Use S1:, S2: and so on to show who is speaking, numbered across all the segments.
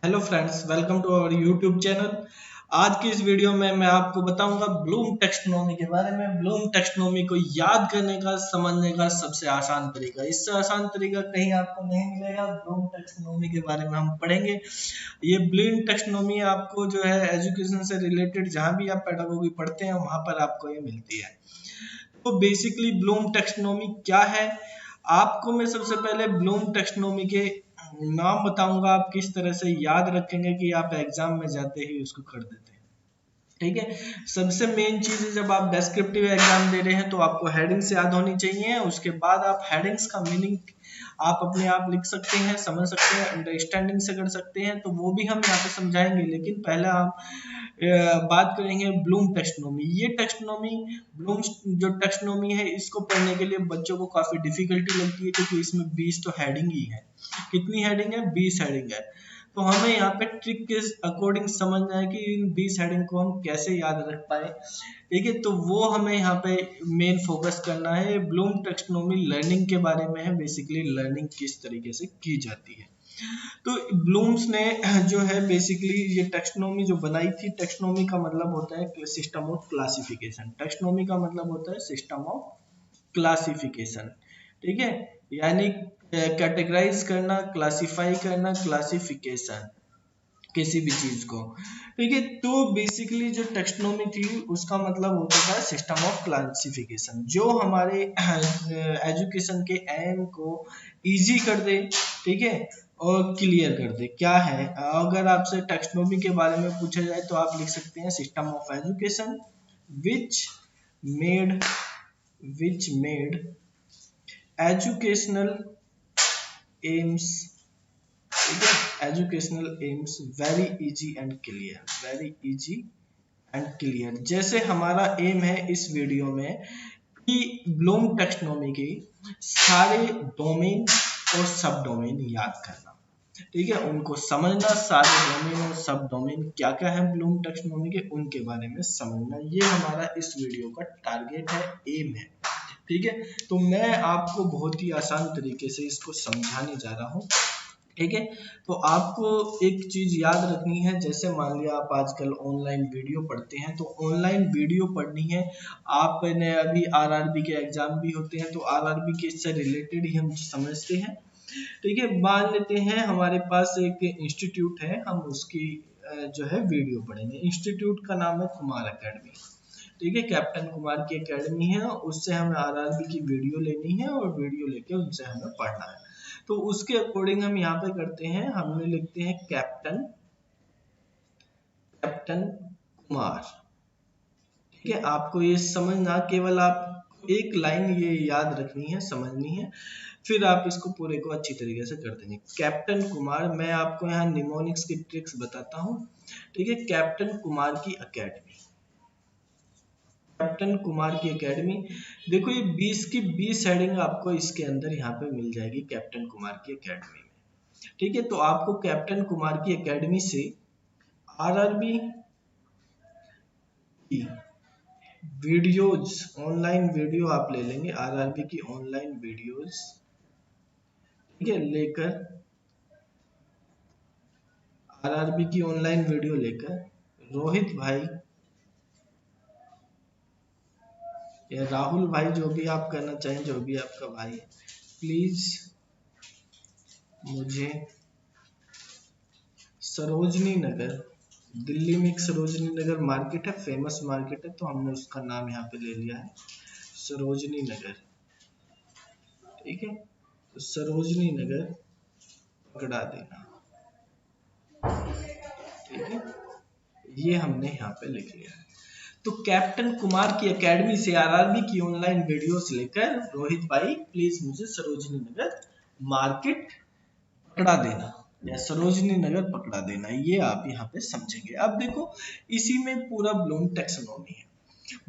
S1: Hello friends, welcome to our YouTube channel. आज की इस वीडियो में मैं आपको बताऊंगा ब्लूम टेक्सोनोमी के बारे में। ब्लूम टेक्सोनोमी को याद करने का, समझने का सबसे आसान तरीका, इससे आसान तरीका कहीं आपको नहीं मिलेगा। ब्लूम टेक्सोनोमी के बारे में हम पढ़ेंगे। ये ब्लूम टेक्सोनोमी आपको जो है एजुकेशन से रिलेटेड जहाँ भी आप पेडागोगी पढ़ते हैं वहाँ पर आपको ये मिलती है। तो बेसिकली ब्लूम टेक्सोनोमी क्या है, आपको मैं सबसे पहले ब्लूम टेक्सोनोमी के नाम बताऊंगा। आप किस तरह से याद रखेंगे कि आप एग्जाम में जाते ही उसको कर देते हैं। ठीक है, सबसे मेन चीज है जब आप डेस्क्रिप्टिव एग्जाम दे रहे हैं तो आपको हेडिंग्स याद होनी चाहिए। उसके बाद आप हेडिंग्स का मीनिंग आप अपने आप लिख सकते हैं, समझ सकते हैं, अंडरस्टैंडिंग से कर सकते हैं, तो वो भी हम यहाँ पे समझाएंगे। लेकिन पहले आप बात करेंगे ब्लूम टेक्सोनोमी। ये टेक्सोनोमी, ब्लूम जो टेक्सोनोमी है, इसको पढ़ने के लिए बच्चों को काफी डिफिकल्टी लगती है क्योंकि इसमें 20 तो हेडिंग ही है। कितनी हेडिंग है? 20 हेडिंग है। तो हमें यहाँ पे ट्रिक के अकॉर्डिंग समझना है कि इन 20 हेडिंग को हम कैसे याद रख पाए। ठीक है, तो वो हमें यहाँ पे मेन फोकस करना है। ब्लूम टेक्सोनोमी लर्निंग के बारे में है, बेसिकली लर्निंग किस तरीके से की जाती है। तो ब्लूम्स ने जो है बेसिकली ये टेक्सोनोमी जो बनाई थी, टेक्सोनोमी का मतलब होता है सिस्टम ऑफ क्लासिफिकेशन। टेक्सोनोमी का मतलब होता है सिस्टम ऑफ क्लासिफिकेशन। ठीक है, यानी कैटेगराइज करना, क्लासिफाई करना, क्लासिफिकेशन किसी भी चीज को। ठीक है, तो बेसिकली जो टेक्सोनोमी थी उसका मतलब होता था सिस्टम ऑफ क्लासिफिकेशन, जो हमारे एजुकेशन के एम को इजी कर दे। ठीक है, और क्लियर कर दे। क्या है, अगर आपसे टेक्सोनोमी के बारे में पूछा जाए तो आप लिख सकते हैं system of education which made educational AIIMS, educational AIIMS very easy and clear, very easy and clear. जैसे हमारा एम है इस वीडियो में कि ब्लूम टेक्सोनोमी के सारे डोमेन और सब डोमेन याद करना। ठीक है, उनको समझना, सारे डोमेन और सब डोमेन क्या क्या है ब्लूम टेक्सोनोमी के, उनके बारे में समझना। ये हमारा इस वीडियो का टारगेट है, एम है। ठीक है, तो मैं आपको बहुत ही आसान तरीके से इसको समझाने जा रहा हूँ। ठीक है, तो आपको एक चीज याद रखनी है। जैसे मान लिया आप आजकल ऑनलाइन वीडियो पढ़ते हैं, तो ऑनलाइन वीडियो पढ़नी है आपने। अभी आरआरबी के एग्जाम भी होते हैं, तो आरआरबी के इससे रिलेटेड ही हम समझते हैं। ठीक है, मान लेते हैं हमारे पास एक इंस्टीट्यूट है, हम उसकी जो है वीडियो पढ़ेंगे। इंस्टीट्यूट का नाम है कुमार एकेडमी। ठीक है, कैप्टन कुमार की एकेडमी है, उससे हमें आरआरबी की वीडियो लेनी है और वीडियो लेके उनसे हमें पढ़ना है। तो उसके अकॉर्डिंग हम यहाँ पे करते हैं, हमने लिखते हैं कैप्टन कुमार। ठीक है, आपको ये समझना, केवल आप एक लाइन ये याद रखनी है, समझनी है, फिर आप इसको पूरे को अच्छी तरीके से कर देंगे। कैप्टन कुमार, मैं आपको यहाँ निमोनिक्स की ट्रिक्स बताता हूँ। ठीक है, कैप्टन कुमार की एकेडमी, कैप्टन कुमार की एकेडमी। देखो ये 20 की 20 हेडिंग आपको इसके अंदर यहाँ पे मिल जाएगी कैप्टन कुमार की एकेडमी में। ठीक है, तो आपको कैप्टन कुमार की एकेडमी से आरआरबी की वीडियोज, ऑनलाइन वीडियो आप ले लेंगे, आरआरबी की ऑनलाइन वीडियोज। ठीक है, लेकर आरआरबी की ऑनलाइन वीडियो लेकर रोहित भाई या राहुल भाई, जो भी आप करना चाहें, जो भी आपका भाई है, प्लीज मुझे सरोजनी नगर, दिल्ली में एक सरोजनी नगर मार्केट है, फेमस मार्केट है, तो हमने उसका नाम यहाँ पे ले लिया है सरोजनी नगर। ठीक है, तो सरोजनी नगर पकड़ा देना। ठीक है, ये हमने यहाँ पे लिख लिया है। तो कैप्टन कुमार की एकेडमी से आरआरबी की ऑनलाइन वीडियोस लेकर रोहित भाई प्लीज मुझे सरोजनी नगर मार्केट पकड़ा देना या सरोजनी नगर पकड़ा देना, ये आप यहाँ पे समझेंगे। अब देखो, इसी में पूरा ब्लूम टेक्सोनोमी है।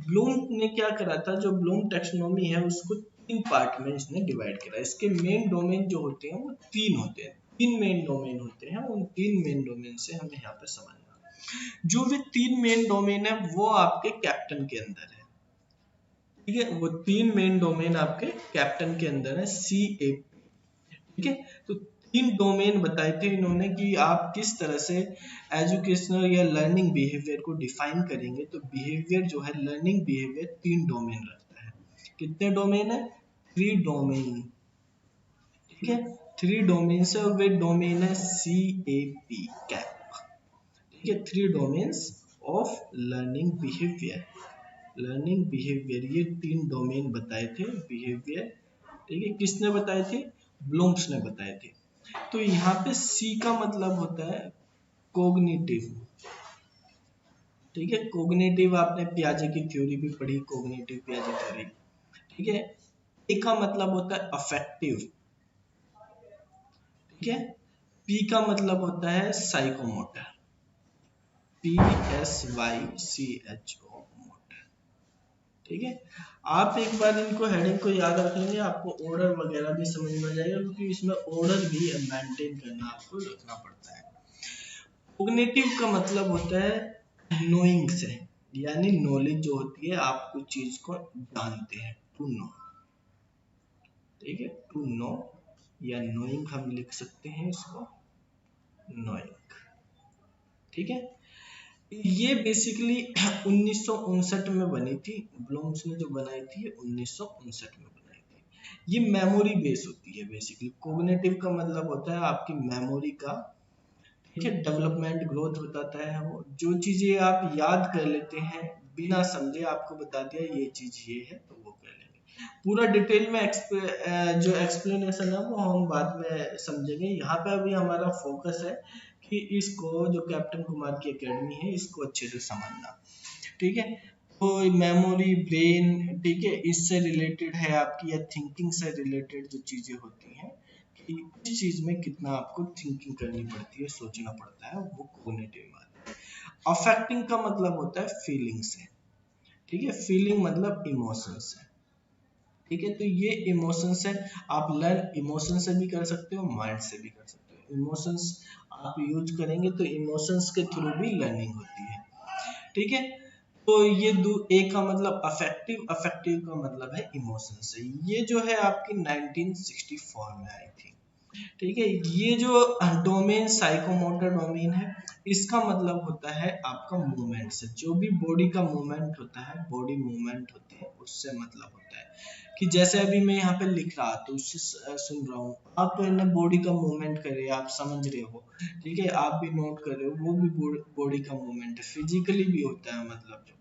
S1: ब्लूम ने क्या करा था, जो ब्लूम टेक्सोनोमी है उसको 3 पार्ट में इसने डिवाइड करा। इसके मेन डोमेन जो होते हैं वो 3 होते हैं, 3 मेन डोमेन होते हैं। उन 3 मेन डोमेन से हमें यहाँ पे समझना, जो भी 3 मेन डोमेन है वो आपके कैप्टन के अंदर है। ठीक है, वो 3 मेन डोमेन आपके कैप्टन के अंदर है, CAP। ठीक है, तो तीन डोमेन बताए थे इन्होंने कि आप किस तरह से एजुकेशनल या लर्निंग बिहेवियर को डिफाइन करेंगे। तो बिहेवियर जो है, लर्निंग बिहेवियर तीन डोमेन रखता है। कितने डोमेन है? 3 डोमेन। ठीक है, 3 डोमेन से, और वे डोमेन है CAP, कैप। ठीक है, 3 domains of learning behaviour. Learning behaviour, ये 3 डोमेन बताए थे बिहेवियर। ठीक है, किसने बताए थे? ब्लूम्स ने बताए थे। तो यहाँ पे C का मतलब होता है कोग्निटिव। ठीक है, कोग्निटिव आपने पियाजे की थ्योरी भी पढ़ी, कोग्निटिव पियाजे थ्योरी। ठीक है, A का मतलब होता है अफेक्टिव। ठीक है, P का मतलब होता है साइकोमोटर, PSYCHO मोटर। ठीक है, आप एक बार इनको हेडिंग को याद रख लेंगे, आपको ऑर्डर वगैरह भी समझ में आ जाएगा, क्योंकि इसमें ऑर्डर भी मेंटेन करना आपको रखना पड़ता है। कोग्निटिव का मतलब होता है नोइंग से, यानी नॉलेज जो होती है, आप कुछ चीज को जानते हैं, टू नो। ठीक है, टू नो या नोइंग हम लिख सकते हैं इसको, नोइंग। ठीक है, ये बेसिकली 1959 में बनी थी, ब्लूम्स ने जो बनाई थी, ये 1959 में बनाई थी। ये मेमोरी बेस होती है बेसिकली। कोग्निटिव का मतलब होता है आपकी मेमोरी का, ठीक है, डेवलपमेंट, ग्रोथ बताता है। वो जो चीजें आप याद कर लेते हैं बिना समझे, आपको बता दिया ये चीज ये है, तो वो कर लेंगे। पूरा डिटेल में जो एक्सप्लेनेशन है वो हम बाद में समझेंगे। यहाँ पे अभी हमारा फोकस है कि इसको, जो कैप्टन कुमार की एकेडमी है, इसको अच्छे से समझना। ठीक है, तो मेमोरी, ब्रेन, ठीक है, इससे रिलेटेड है आपकी, या थिंकिंग से रिलेटेड जो चीजें होती हैं, कि इस चीज में कितना आपको थिंकिंग करनी पड़ती है, सोचना पड़ता है, वो कॉग्निटिव बात है। अफेक्टिंग का मतलब होता है फीलिंग से। ठीक है, फीलिंग मतलब इमोशन से। ठीक है, तो ये इमोशंस है, आप लर्न इमोशन से भी कर सकते हो, माइंड से भी कर सकते हो। इमोशंस आप यूज करेंगे तो इमोशंस के थ्रू भी लर्निंग होती है। ठीक है, तो ये ए का मतलब अफेक्टिव, अफेक्टिव का मतलब है इमोशन से। ये जो है आपकी 1964 में आई थी। ठीक है, ये जो डोमेन साइकोमोटर डोमेन है, इसका मतलब होता है आपका मूवमेंट से। जो भी बॉडी का मूवमेंट होता है, बॉडी मूवमेंट होते हैं, उससे मतलब होता है। कि जैसे अभी मैं यहाँ पे लिख रहा, तो उससे सुन रहा हूँ, आप ने बॉडी का मूवमेंट कर रहे हैं, आप समझ रहे हो। ठीक है, आप भी नोट कर रहे हो, वो भी बॉडी का मूवमेंट है, फिजिकली भी होता है मतलब जो।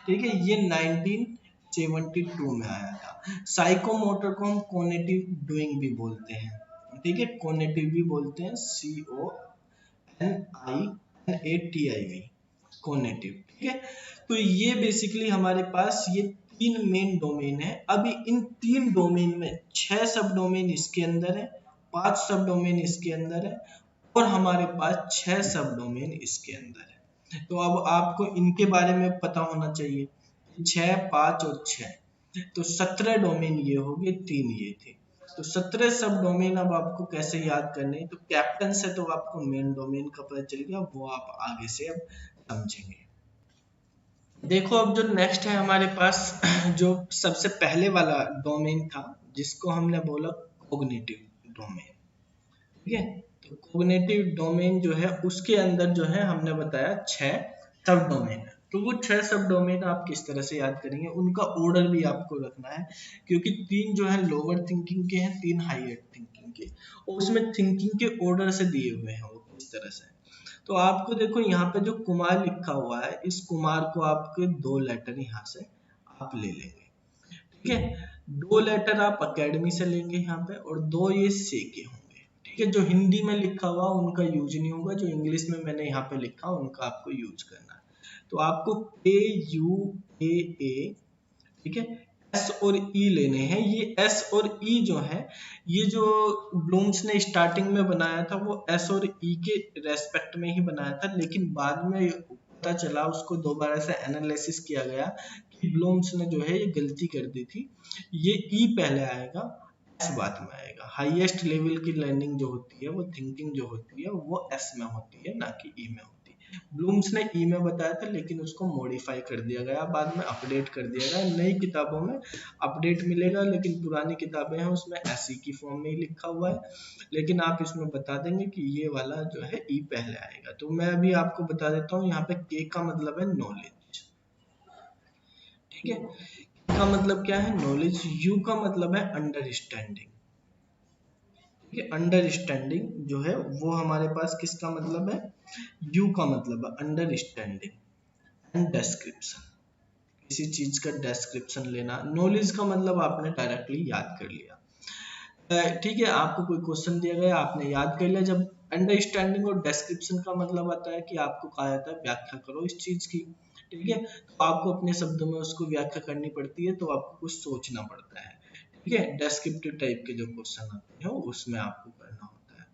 S1: ठीक है, ये 1972 में आया था। साइकोमोटर को हम कॉग्निटिव डूइंग भी बोलते हैं। ठीक है, कॉग्निटिव भी बोलते हैं, CONINATIV, कॉग्निटिव। ठीक है, तो ये बेसिकली हमारे पास ये 3 मेन डोमेन है। अभी इन 3 डोमेन में 6 सब डोमेन इसके अंदर है, 5 सब डोमेन इसके अंदर है, और हमारे पास 6 सब डोमेन इसके अंदर है। तो अब आपको इनके बारे में पता होना चाहिए, 6, 5 और 6, तो 17 डोमेन ये हो गए, 3 ये थे। तो 17 सब डोमेन अब आपको कैसे याद करने हैं? तो कैप्टन से तो आपको मेन डोमेन का पता चल गया, वो आप आगे से अब समझेंगे। देखो, अब जो नेक्स्ट है हमारे पास, जो सबसे पहले वाला डोमेन था, जिसको हमने बोला कोग्निटिव डोमेन। ठीक है, तो कोग्निटिव डोमेन जो है, उसके अंदर जो है हमने बताया 6 सब डोमेन है। तो वो 6 सब डोमेन आप किस तरह से याद करेंगे, उनका ऑर्डर भी आपको रखना है, क्योंकि 3 जो है लोअर थिंकिंग के हैं, 3 हायर थिंकिंग के, और उसमें थिंकिंग के ऑर्डर से दिए हुए हैं वो किस तरह से। तो आपको देखो, यहाँ पे जो कुमार लिखा हुआ है, इस कुमार को आपके 2 लेटर यहाँ से आप ले लेंगे। ठीक है, 2 लेटर आप अकेडमी से लेंगे यहाँ पे, और 2 ये से के होंगे। ठीक है, जो हिंदी में लिखा हुआ उनका यूज नहीं होगा, जो इंग्लिश में मैंने यहाँ पे लिखा उनका आपको यूज करना है। तो आपको KUAA, ठीक है, एस और ई लेने हैं। ये एस और ई जो है, ये जो ब्लूम्स ने स्टार्टिंग में बनाया था, वो एस और ई के रेस्पेक्ट में ही बनाया था, लेकिन बाद में पता चला, उसको दोबारा से एनालिसिस किया गया कि ब्लूम्स ने जो है ये गलती कर दी थी। ये ई पहले आएगा, एस बाद में आएगा। हाईएस्ट लेवल की लर्निंग जो होती है, वो थिंकिंग जो होती है, वो एस में होती है, ना कि ई में होती है। ब्लूम्स ने ई में बताया था, लेकिन उसको मॉडिफाई कर दिया गया, बाद में अपडेट कर दिया गया। नई किताबों में अपडेट मिलेगा, लेकिन पुरानी किताबें हैं उसमें ऐसी की फॉर्म में ही लिखा हुआ है, लेकिन आप इसमें बता देंगे कि ये वाला जो है ई पहले आएगा। तो मैं अभी आपको बता देता हूँ, यहाँ पे के का मतलब है नॉलेज, ठीक है। के का मतलब क्या है? नॉलेज। यू का मतलब है अंडरस्टैंडिंग, ठीक है। अंडरस्टैंडिंग जो है वो हमारे पास किसका मतलब है? यू का मतलब है अंडरस्टैंडिंग एंड डिस्क्रिप्शन, किसी चीज का डिस्क्रिप्शन लेना। नॉलेज का मतलब आपने डायरेक्टली याद कर लिया, ठीक है। आपको कोई क्वेश्चन दिया गया, आपने याद कर लिया। जब अंडरस्टैंडिंग और डिस्क्रिप्शन का मतलब आता है कि आपको कहा जाता है व्याख्या करो इस चीज की, ठीक है। तो आपको अपने शब्दों में उसको व्याख्या करनी पड़ती है, तो आपको कुछ सोचना पड़ता है, ठीक है। डेस्क्रिप्टिव टाइप के जो क्वेश्चन आते हैं उसमें आपको करना होता है,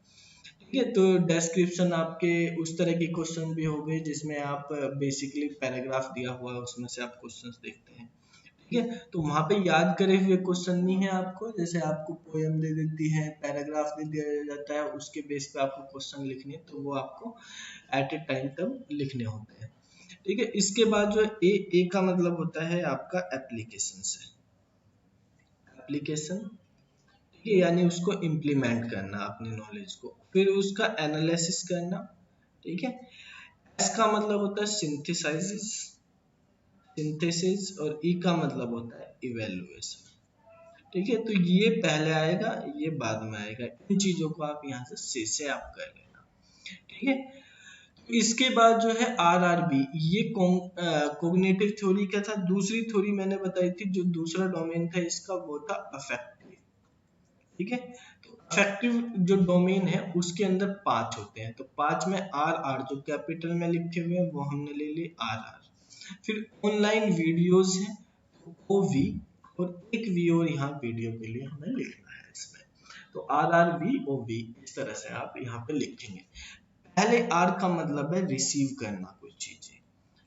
S1: ठीक है। तो डेस्क्रिप्शन आपके उस तरह के क्वेश्चन भी हो गए जिसमें आप बेसिकली पैराग्राफ दिया हुआ है उसमें से आप क्वेश्चंस देखते हैं, ठीक है। तो वहां पे याद करे हुए क्वेश्चन नहीं है आपको, जैसे आपको पोयम दे देती है, पैराग्राफ दे दिया जाता है, उसके बेस पे आपको क्वेश्चन लिखने हैं, तो वो आपको एट ए टाइम तब लिखने होते हैं, ठीक है। इसके बाद जो ए का मतलब होता है आपका एप्लीकेशन से, एप्लीकेशन, ठीक है, यानी उसको इम्प्लीमेंट करना अपने नॉलेज को, फिर उसका एनालिसिस करना, ठीक है। एस का मतलब होता है सिंथेसाइसिस, सिंथेसिस, और ई का मतलब होता है इवेल्युएशन, ठीक है। तो ये पहले आएगा, ये बाद में आएगा, इन चीजों को आप यहाँ से आप कर लेना, ठीक है। तो इसके बाद जो है आरआरबी, ये कॉग्निटिव थ्योरी का था। दूसरी थ्योरी मैंने बताई थी, जो दूसरा डोमेन था इसका वो था अफेक्टिव, ठीक है। तो अफेक्टिव जो डोमेन है उसके अंदर 5 होते हैं, तो 5 में आर आर जो कैपिटल में लिखे हुए हैं वो हमने ले ली आर आर। फिर ऑनलाइन वीडियोस है ओ वी, और एक वी और यहाँ वीडियो के लिए हमें लिखना है इसमें, तो R R V O V, इस तरह से आप यहाँ पे लिखेंगे। पहले आर का मतलब है रिसीव करना कुछ चीजें,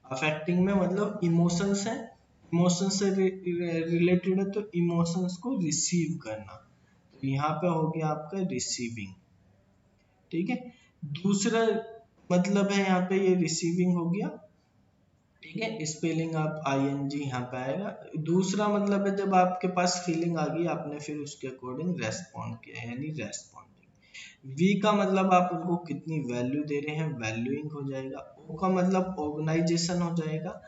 S1: अफेक्टिंग में मतलब इमोशंस है, इमोशंस से रिलेटेड है, तो इमोशंस को रिसीव करना, तो यहाँ पे हो गया आपका रिसीविंग, ठीक है। दूसरा मतलब है यहाँ पे ये रिसीविंग हो गया, ठीक है। स्पेलिंग आप आई एन जी यहाँ पे आएगा। दूसरा मतलब है जब आपके पास फीलिंग आ गई, आपने फिर उसके अकॉर्डिंग रेस्पॉन्ड किया, यानी रेस्पॉन्डिंग। वी का मतलब आप उनको कितनी वैल्यू दे रहे हैं, वैल्यूइंग हो जाएगा। ओ का मतलब ऑर्गेनाइजेशन हो जाएगा,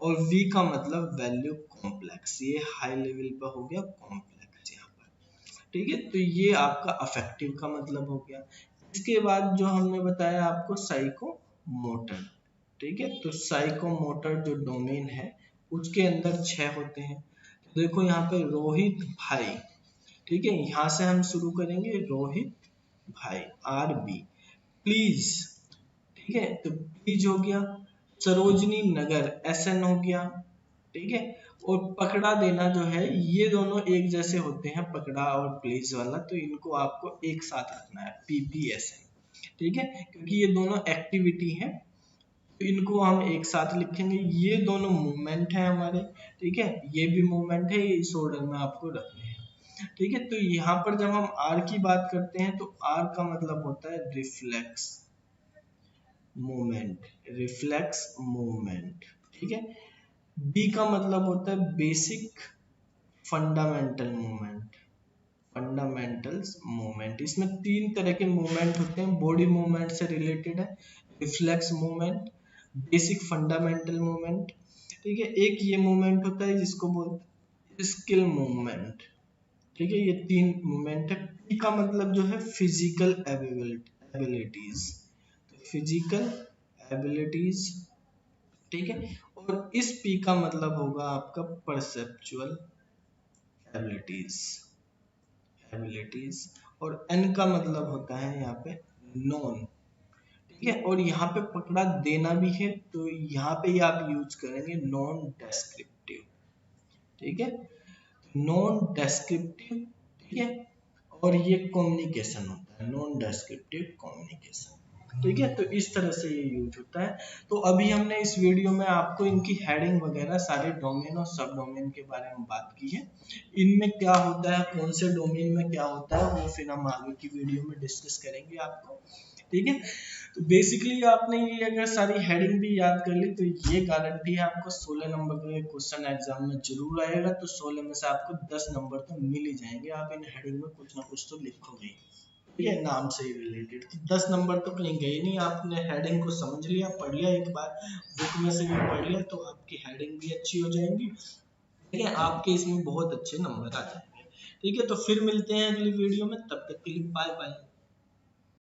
S1: और वी का मतलब वैल्यू कॉम्प्लेक्स, ये हाई लेवल पर हो गया कॉम्प्लेक्स यहाँ पर, ठीक है। तो ये आपका अफेक्टिव का मतलब हो गया। इसके बाद जो हमने बताया आपको साइको मोटर, ठीक है। तो साइकोमोटर जो डोमेन है उसके अंदर 6 होते हैं। तो देखो यहाँ पे रोहित भाई, ठीक है, यहाँ से हम शुरू करेंगे रोहित भाई, आर बी। प्लीज, ठीक है, तो प्लीज हो गया। सरोजनी नगर, एस एन हो गया, ठीक है। और पकड़ा देना जो है, ये दोनों एक जैसे होते हैं, पकड़ा और प्लीज वाला, तो इनको आपको एक साथ रखना है, पीपीएसएन, ठीक है, क्योंकि ये दोनों एक्टिविटी है, तो इनको हम एक साथ लिखेंगे। ये दोनों मूवमेंट है हमारे, ठीक है, ये भी मूवमेंट है, इस ऑर्डर में आपको रखने हैं, ठीक है। तो यहाँ पर जब हम आर की बात करते हैं, तो आर का मतलब होता है रिफ्लेक्स मूवमेंट, रिफ्लेक्स मूवमेंट, ठीक है। बी का मतलब होता है basic fundamental movement, fundamentals movement. इसमें 3 तरह के मूवमेंट होते हैं, बॉडी मूवमेंट से रिलेटेड है, reflex movement, basic fundamental movement, ठीक है। एक ये मूवमेंट होता है जिसको बोलते हैं स्किल मूवमेंट, ठीक है। ये 3 मूवमेंट है। पी का मतलब जो है फिजिकल एबिलिटीज, फिजिकल एबिलिटीज, ठीक है। और इस पी का मतलब होगा आपका परसेप्चुअल एबिलिटीज, एबिलिटीज। और एन का मतलब होता है यहाँ पे नॉन, ठीक है। और यहाँ पे पकड़ा देना भी है, तो यहाँ पे ही आप यूज करेंगे नॉन डेस्क्रिप्टिव, ठीक है, नॉन डेस्क्रिप्टिव, ठीक है। और ये कम्युनिकेशन होता है, नॉन डेस्क्रिप्टिव कम्युनिकेशन, ठीक है। तो इस तरह से ये यूज होता है। तो अभी हमने इस वीडियो में आपको इनकी हेडिंग वगैरह सारे डोमेन और सब डोमेन के बारे में बात की है, इनमें क्या होता है, कौन से डोमेन में क्या होता है, वो फिर हम आगे की वीडियो में डिस्कस करेंगे आपको, ठीक है। तो बेसिकली आपने ये अगर सारी हेडिंग भी याद कर ली तो ये गारंटी है आपको 16 नंबर का क्वेश्चन एग्जाम में जरूर आएगा। तो 16 में से आपको 10 नंबर तो मिल ही जाएंगे, आप इन हेडिंग में कुछ ना कुछ तो लिखोगे, ठीक है, नाम से रिलेटेड। तो 10 नंबर तो कहीं गए नहीं, आपने हेडिंग को समझ लिया, पढ़ लिया, एक बार बुक में से भी पढ़ लिया तो आपकी हेडिंग भी अच्छी हो जाएंगी, ठीक है, आपके इसमें बहुत अच्छे नंबर आ जाएंगे। ठीक है, तो फिर मिलते हैं अगली वीडियो में, तब तक के लिए बाय बाय।